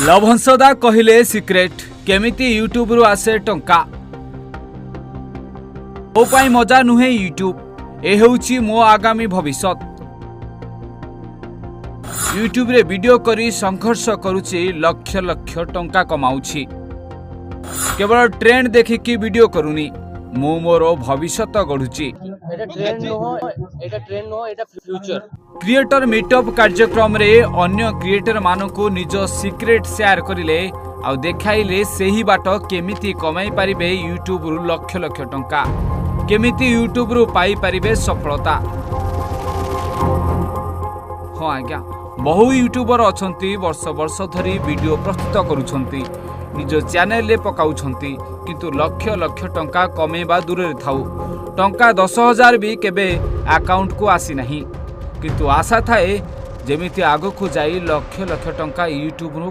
Love Hansda कहले secrete केमिति YouTube रु आसे टंका मो पाई मजा नुहे यूट्यूब ए हेउची मो आगामी भविष्य यूट्यूब रे वीडियो करी संघर्ष करूची लक्ष लक्ष टंका कमाउची केवल ट्रेंड देखिकी वीडियो करूनी मु मोर भविष्य गढ़ुची क्रिएटर मीटअप कार्यक्रम रे अन्य क्रिएटर मानकु निज सीक्रेट शेयर करिले आ देखाइले सेही बाट केमिति कमाई पारिबे यूट्यूब रु लक्ष लक्ष टंका केमिति यूट्यूब रु पाई पारिबे सफलता। हाँ आज्ञा बहु यूट्यूबर अछंती वर्ष वर्ष धरी वीडियो प्रस्तुत करुछंती निज चैनल रे पकाउछंती किंतु लक्ष लक्ष टंका कमेबा दूर रे थाउ टंका 10,000 भी केबे अकाउंट को आसी नहीं किंतु आशा थाए जेमिति आगो को जाई लक्ष लक्ष टंका यूट्यूब